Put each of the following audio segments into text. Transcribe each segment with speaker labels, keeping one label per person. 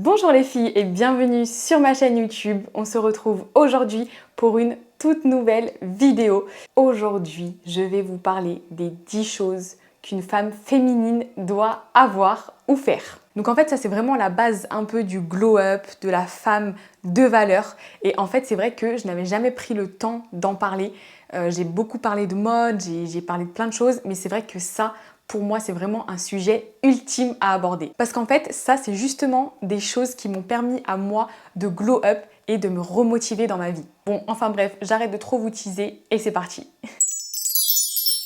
Speaker 1: Bonjour les filles et bienvenue sur ma chaîne YouTube. On se retrouve aujourd'hui pour une toute nouvelle vidéo. Aujourd'hui, je vais vous parler des 10 choses qu'une femme féminine doit avoir ou faire. Donc en fait, ça c'est vraiment la base un peu du glow-up, de la femme de valeur. Et en fait, c'est vrai que je n'avais jamais pris le temps d'en parler. J'ai beaucoup parlé de mode, j'ai parlé de plein de choses, mais c'est vrai que ça, pour moi, c'est vraiment un sujet ultime à aborder. Parce qu'en fait, ça, c'est justement des choses qui m'ont permis à moi de glow up et de me remotiver dans ma vie. Bon, enfin bref, j'arrête de trop vous teaser et c'est parti.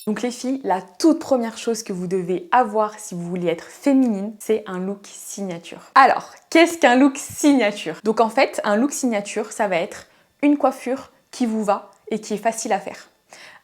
Speaker 1: Donc les filles, la toute première chose que vous devez avoir si vous voulez être féminine, c'est un look signature. Alors, qu'est-ce qu'un look signature? Donc en fait, un look signature, ça va être une coiffure qui vous va et qui est facile à faire.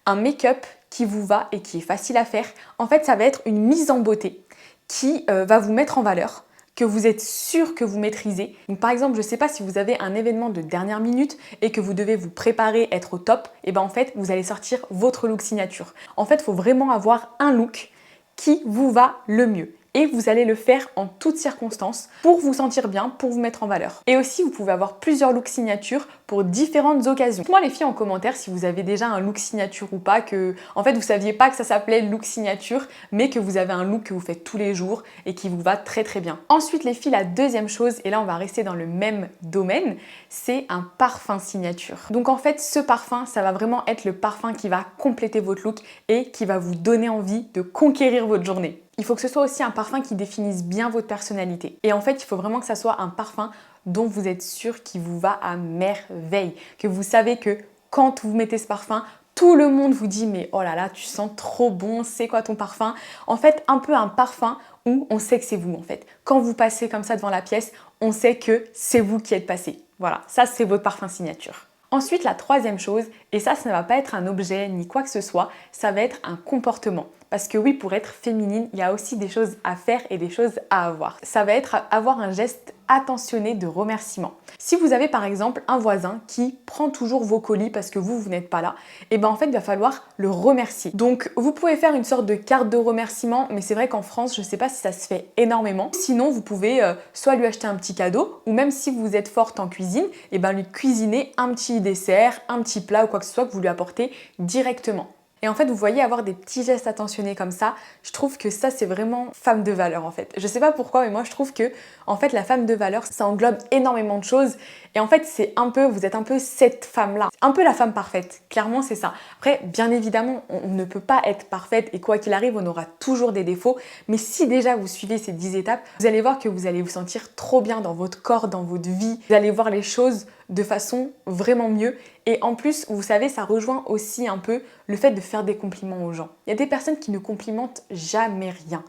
Speaker 1: Un make-up qui vous va et qui est facile à faire. En fait, ça va être une mise en beauté qui va vous mettre en valeur, que vous êtes sûr que vous maîtrisez. Donc, par exemple, je ne sais pas si vous avez un événement de dernière minute et que vous devez vous préparer, être au top, et bien en fait, vous allez sortir votre look signature. En fait, il faut vraiment avoir un look qui vous va le mieux. Et vous allez le faire en toutes circonstances pour vous sentir bien, pour vous mettre en valeur. Et aussi, vous pouvez avoir plusieurs looks signature pour différentes occasions. Dites-moi les filles en commentaire si vous avez déjà un look signature ou pas, que en fait vous saviez pas que ça s'appelait look signature, mais que vous avez un look que vous faites tous les jours et qui vous va très très bien. Ensuite les filles, la deuxième chose, et là on va rester dans le même domaine, c'est un parfum signature. Donc en fait ce parfum, ça va vraiment être le parfum qui va compléter votre look et qui va vous donner envie de conquérir votre journée. Il faut que ce soit aussi un parfum qui définisse bien votre personnalité. Et en fait, il faut vraiment que ça soit un parfum dont vous êtes sûr qu'il vous va à merveille. Que vous savez que quand vous mettez ce parfum, tout le monde vous dit « mais oh là là, tu sens trop bon, c'est quoi ton parfum ?» En fait, un peu un parfum où on sait que c'est vous en fait. Quand vous passez comme ça devant la pièce, on sait que c'est vous qui êtes passé. Voilà, ça c'est votre parfum signature. Ensuite, la troisième chose, et ça ne va pas être un objet ni quoi que ce soit, ça va être un comportement. Parce que oui, pour être féminine, il y a aussi des choses à faire et des choses à avoir. Ça va être avoir un geste attentionné de remerciement. Si vous avez par exemple un voisin qui prend toujours vos colis parce que vous n'êtes pas là, et bien en fait il va falloir le remercier. Donc vous pouvez faire une sorte de carte de remerciement, mais c'est vrai qu'en France, je ne sais pas si ça se fait énormément. Sinon vous pouvez soit lui acheter un petit cadeau, ou même si vous êtes forte en cuisine, et bien lui cuisiner un petit dessert, un petit plat ou quoi que ce soit que vous lui apportez directement. Et en fait, vous voyez, avoir des petits gestes attentionnés comme ça, je trouve que ça, c'est vraiment femme de valeur en fait. Je sais pas pourquoi, mais moi je trouve que en fait, la femme de valeur, ça englobe énormément de choses. Et en fait, c'est un peu, vous êtes un peu cette femme-là. Un peu la femme parfaite, clairement c'est ça. Après, bien évidemment, on ne peut pas être parfaite et quoi qu'il arrive, on aura toujours des défauts. Mais si déjà vous suivez ces 10 étapes, vous allez voir que vous allez vous sentir trop bien dans votre corps, dans votre vie. Vous allez voir les choses de façon vraiment mieux. Et en plus, vous savez, ça rejoint aussi un peu le fait de faire des compliments aux gens. Il y a des personnes qui ne complimentent jamais rien.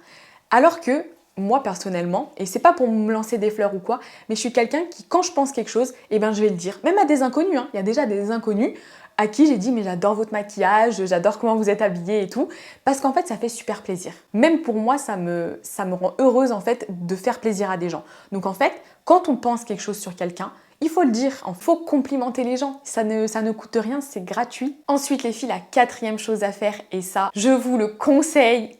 Speaker 1: Alors que moi personnellement, et c'est pas pour me lancer des fleurs ou quoi, mais je suis quelqu'un qui, quand je pense quelque chose, eh ben je vais le dire. Même à des inconnus, hein. Il y a déjà des inconnus à qui j'ai dit mais j'adore votre maquillage, j'adore comment vous êtes habillée et tout, parce qu'en fait ça fait super plaisir. Même pour moi ça me rend heureuse en fait de faire plaisir à des gens. Donc en fait, quand on pense quelque chose sur quelqu'un, il faut le dire, il faut complimenter les gens, ça ne coûte rien, c'est gratuit. Ensuite les filles, la quatrième chose à faire, et ça je vous le conseille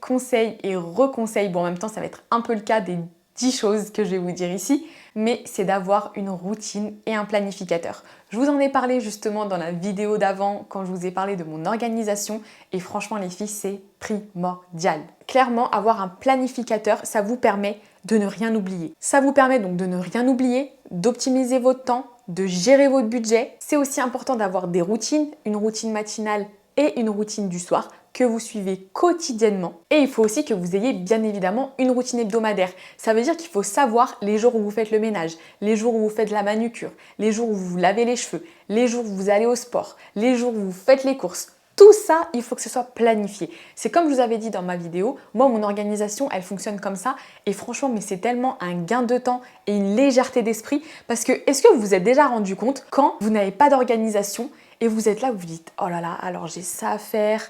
Speaker 1: et reconseille, bon en même temps ça va être un peu le cas des 10 choses que je vais vous dire ici, mais c'est d'avoir une routine et un planificateur. Je vous en ai parlé justement dans la vidéo d'avant quand je vous ai parlé de mon organisation et franchement les filles, c'est primordial. Clairement, avoir un planificateur, ça vous permet de ne rien oublier. Ça vous permet donc de ne rien oublier, d'optimiser votre temps, de gérer votre budget. C'est aussi important d'avoir des routines, une routine matinale et une routine du soir que vous suivez quotidiennement. Et il faut aussi que vous ayez bien évidemment une routine hebdomadaire. Ça veut dire qu'il faut savoir les jours où vous faites le ménage, les jours où vous faites la manucure, les jours où vous lavez les cheveux, les jours où vous allez au sport, les jours où vous faites les courses. Tout ça, il faut que ce soit planifié. C'est comme je vous avais dit dans ma vidéo, moi mon organisation elle fonctionne comme ça et franchement mais c'est tellement un gain de temps et une légèreté d'esprit parce que est-ce que vous vous êtes déjà rendu compte quand vous n'avez pas d'organisation et vous êtes là, vous vous dites « Oh là là, alors j'ai ça à faire,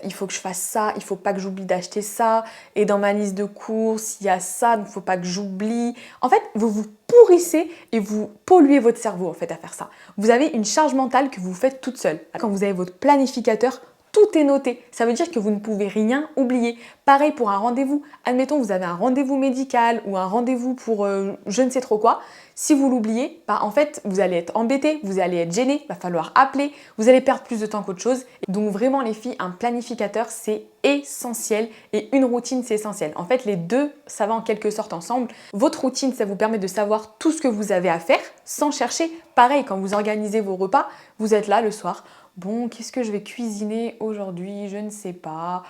Speaker 1: il faut que je fasse ça, il faut pas que j'oublie d'acheter ça, et dans ma liste de courses, il y a ça, donc il faut pas que j'oublie. » En fait, vous vous pourrissez et vous polluez votre cerveau en fait à faire ça. Vous avez une charge mentale que vous faites toute seule. Quand vous avez votre planificateur, tout est noté. Ça veut dire que vous ne pouvez rien oublier. Pareil pour un rendez-vous. Admettons, vous avez un rendez-vous médical ou un rendez-vous pour je ne sais trop quoi. Si vous l'oubliez, bah, en fait, vous allez être embêté, vous allez être gêné, il va falloir appeler, vous allez perdre plus de temps qu'autre chose. Donc vraiment les filles, un planificateur, c'est essentiel et une routine, c'est essentiel. En fait, les deux, ça va en quelque sorte ensemble. Votre routine, ça vous permet de savoir tout ce que vous avez à faire sans chercher. Pareil, quand vous organisez vos repas, vous êtes là le soir. Bon, qu'est-ce que je vais cuisiner aujourd'hui? Je ne sais pas.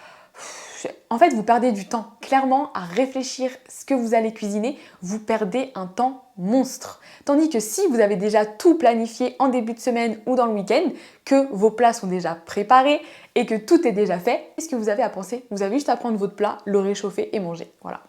Speaker 1: En fait, vous perdez du temps. Clairement, à réfléchir ce que vous allez cuisiner, vous perdez un temps monstre. Tandis que si vous avez déjà tout planifié en début de semaine ou dans le week-end, que vos plats sont déjà préparés et que tout est déjà fait, qu'est-ce que vous avez à penser? Vous avez juste à prendre votre plat, le réchauffer et manger. Voilà.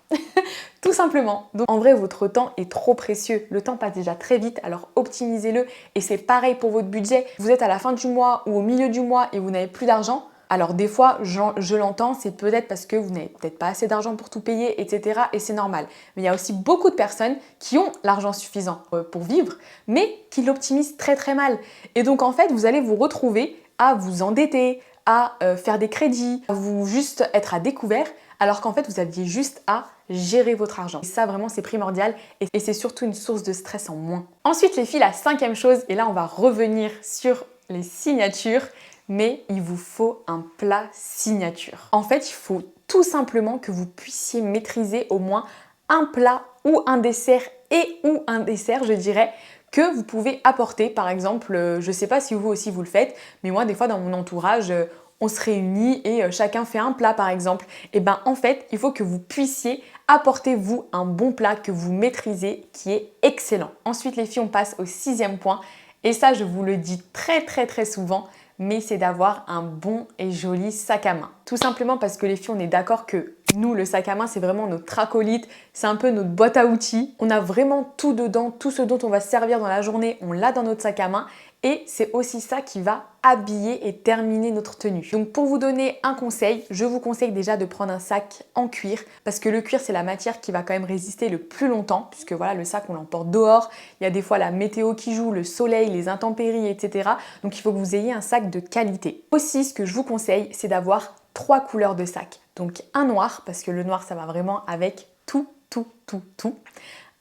Speaker 1: Tout simplement. Donc en vrai, votre temps est trop précieux. Le temps passe déjà très vite, alors optimisez-le. Et c'est pareil pour votre budget. Vous êtes à la fin du mois ou au milieu du mois et vous n'avez plus d'argent. Alors des fois, je l'entends, c'est peut-être parce que vous n'avez peut-être pas assez d'argent pour tout payer, etc. Et c'est normal. Mais il y a aussi beaucoup de personnes qui ont l'argent suffisant pour vivre, mais qui l'optimisent très très mal. Et donc en fait, vous allez vous retrouver à vous endetter, à faire des crédits, à vous juste être à découvert, alors qu'en fait, vous aviez juste à gérer votre argent. Et ça, vraiment, c'est primordial et c'est surtout une source de stress en moins. Ensuite, les filles, la cinquième chose, et là, on va revenir sur les signatures, mais il vous faut un plat signature. En fait, il faut tout simplement que vous puissiez maîtriser au moins un plat ou un dessert je dirais, que vous pouvez apporter. Par exemple, je ne sais pas si vous aussi vous le faites, mais moi, des fois, dans mon entourage, on se réunit et chacun fait un plat, par exemple. Et ben, en fait, il faut que vous puissiez apporter, vous, un bon plat que vous maîtrisez, qui est excellent. Ensuite, les filles, on passe au sixième point. Et ça, je vous le dis très, très, très souvent, mais c'est d'avoir un bon et joli sac à main. Tout simplement parce que les filles, on est d'accord que nous, le sac à main, c'est vraiment notre acolyte, c'est un peu notre boîte à outils. On a vraiment tout dedans, tout ce dont on va se servir dans la journée, on l'a dans notre sac à main. Et c'est aussi ça qui va habiller et terminer notre tenue. Donc pour vous donner un conseil, je vous conseille déjà de prendre un sac en cuir parce que le cuir c'est la matière qui va quand même résister le plus longtemps puisque voilà le sac on l'emporte dehors, il y a des fois la météo qui joue, le soleil, les intempéries, etc. Donc il faut que vous ayez un sac de qualité. Aussi ce que je vous conseille c'est d'avoir 3 couleurs de sac. Donc un noir parce que le noir ça va vraiment avec tout,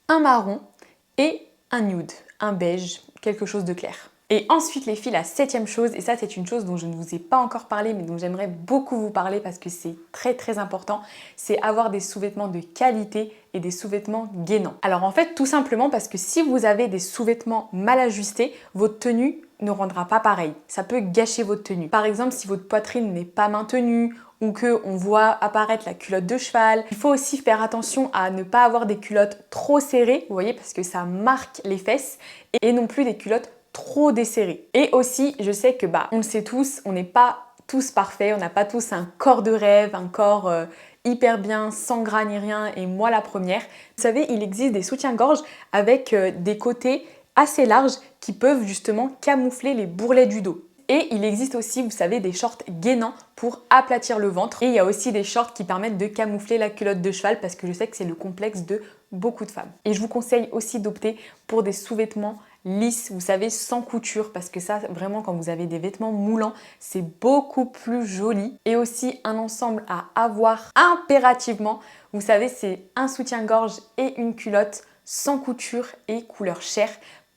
Speaker 1: un marron et un nude, un beige, quelque chose de clair. Et ensuite les filles, la septième chose, et ça c'est une chose dont je ne vous ai pas encore parlé mais dont j'aimerais beaucoup vous parler parce que c'est très très important, c'est avoir des sous-vêtements de qualité et des sous-vêtements gainants. Alors en fait tout simplement parce que si vous avez des sous-vêtements mal ajustés, votre tenue ne rendra pas pareil. Ça peut gâcher votre tenue. Par exemple si votre poitrine n'est pas maintenue ou qu'on voit apparaître la culotte de cheval. Il faut aussi faire attention à ne pas avoir des culottes trop serrées, vous voyez, parce que ça marque les fesses et non plus des culottes trop desserré. Et aussi, je sais que on le sait tous, on n'est pas tous parfaits, on n'a pas tous un corps de rêve, un corps hyper bien, sans gras ni rien, et moi la première. Vous savez, il existe des soutiens-gorge avec des côtés assez larges qui peuvent justement camoufler les bourrelets du dos. Et il existe aussi, vous savez, des shorts gainants pour aplatir le ventre. Et il y a aussi des shorts qui permettent de camoufler la culotte de cheval parce que je sais que c'est le complexe de beaucoup de femmes. Et je vous conseille aussi d'opter pour des sous-vêtements lisses, vous savez, sans couture, parce que ça, vraiment, quand vous avez des vêtements moulants, c'est beaucoup plus joli. Et aussi un ensemble à avoir impérativement, vous savez, c'est un soutien-gorge et une culotte sans couture et couleur chair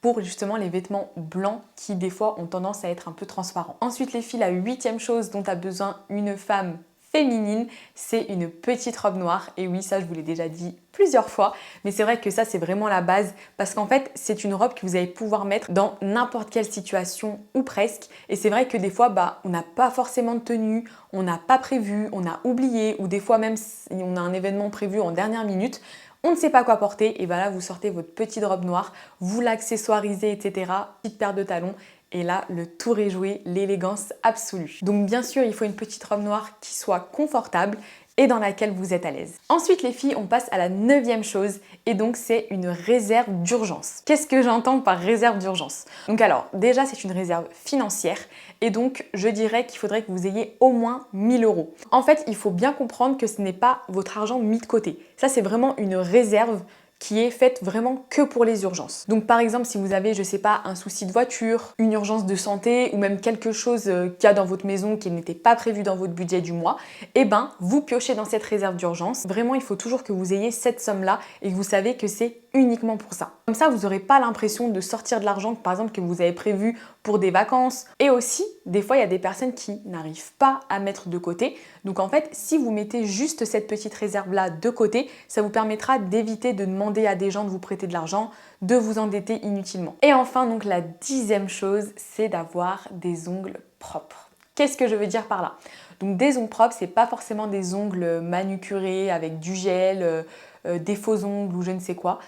Speaker 1: pour justement les vêtements blancs qui des fois ont tendance à être un peu transparents. Ensuite les filles, la huitième chose dont a besoin une femme féminine, c'est une petite robe noire. Et oui, ça je vous l'ai déjà dit plusieurs fois, mais c'est vrai que ça c'est vraiment la base parce qu'en fait c'est une robe que vous allez pouvoir mettre dans n'importe quelle situation ou presque. Et c'est vrai que des fois on n'a pas forcément de tenue, on n'a pas prévu, on a oublié ou des fois même si on a un événement prévu en dernière minute, on ne sait pas quoi porter, et là vous sortez votre petite robe noire, vous l'accessoirisez, etc. Petite paire de talons, et là le tour est joué, l'élégance absolue. Donc bien sûr il faut une petite robe noire qui soit confortable et dans laquelle vous êtes à l'aise. Ensuite les filles, on passe à la neuvième chose et donc c'est une réserve d'urgence. Qu'est-ce que j'entends par réserve d'urgence? Donc alors déjà c'est une réserve financière et donc je dirais qu'il faudrait que vous ayez au moins 1000 €. En fait il faut bien comprendre que ce n'est pas votre argent mis de côté. Ça c'est vraiment une réserve qui est faite vraiment que pour les urgences. Donc par exemple, si vous avez, je sais pas, un souci de voiture, une urgence de santé ou même quelque chose qu'il y a dans votre maison qui n'était pas prévu dans votre budget du mois, eh ben vous piochez dans cette réserve d'urgence. Vraiment, il faut toujours que vous ayez cette somme-là et que vous savez que c'est uniquement pour ça. Comme ça, vous n'aurez pas l'impression de sortir de l'argent, par exemple, que vous avez prévu pour des vacances. Et aussi, des fois, il y a des personnes qui n'arrivent pas à mettre de côté. Donc en fait, si vous mettez juste cette petite réserve-là de côté, ça vous permettra d'éviter de demander à des gens de vous prêter de l'argent, de vous endetter inutilement. Et enfin, donc la 10e chose, c'est d'avoir des ongles propres. Qu'est-ce que je veux dire par là? Donc des ongles propres, c'est pas forcément des ongles manucurés avec du gel, des faux ongles ou je ne sais quoi.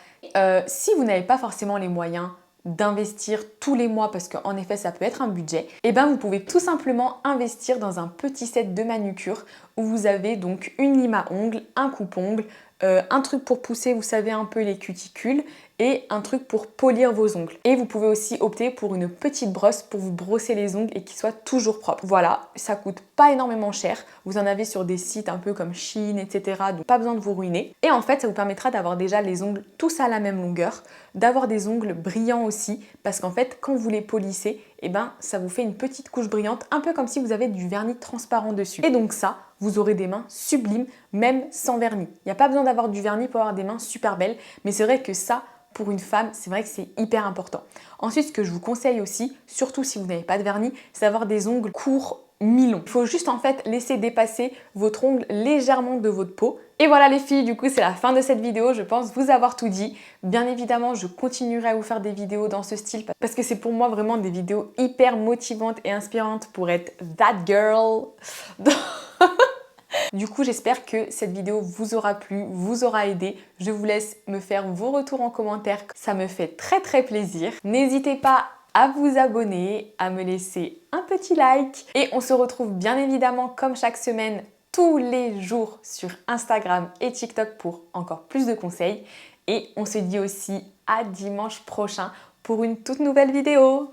Speaker 1: Si vous n'avez pas forcément les moyens d'investir tous les mois, parce qu'en effet ça peut être un budget, et bien vous pouvez tout simplement investir dans un petit set de manucure où vous avez donc une lime à ongles, un coupe-ongles, un truc pour pousser, vous savez, un peu les cuticules et un truc pour polir vos ongles. Et vous pouvez aussi opter pour une petite brosse pour vous brosser les ongles et qu'ils soient toujours propres. Voilà, ça coûte pas énormément cher. Vous en avez sur des sites un peu comme Shein, etc. Donc pas besoin de vous ruiner. Et en fait, ça vous permettra d'avoir déjà les ongles tous à la même longueur, d'avoir des ongles brillants aussi, parce qu'en fait, quand vous les polissez, eh ben, ça vous fait une petite couche brillante, un peu comme si vous avez du vernis transparent dessus. Et donc ça, vous aurez des mains sublimes, même sans vernis. Il n'y a pas besoin d'avoir du vernis pour avoir des mains super belles, mais c'est vrai que ça, pour une femme, c'est vrai que c'est hyper important. Ensuite, ce que je vous conseille aussi, surtout si vous n'avez pas de vernis, c'est d'avoir des ongles courts, mi-longs. Il faut juste en fait laisser dépasser votre ongle légèrement de votre peau. Et voilà les filles, du coup c'est la fin de cette vidéo, je pense vous avoir tout dit. Bien évidemment, je continuerai à vous faire des vidéos dans ce style parce que c'est pour moi vraiment des vidéos hyper motivantes et inspirantes pour être that girl. Du coup, j'espère que cette vidéo vous aura plu, vous aura aidé. Je vous laisse me faire vos retours en commentaire, ça me fait très plaisir. N'hésitez pas à vous abonner, à me laisser un petit like. Et on se retrouve bien évidemment comme chaque semaine, tous les jours sur Instagram et TikTok pour encore plus de conseils. Et on se dit aussi à dimanche prochain pour une toute nouvelle vidéo.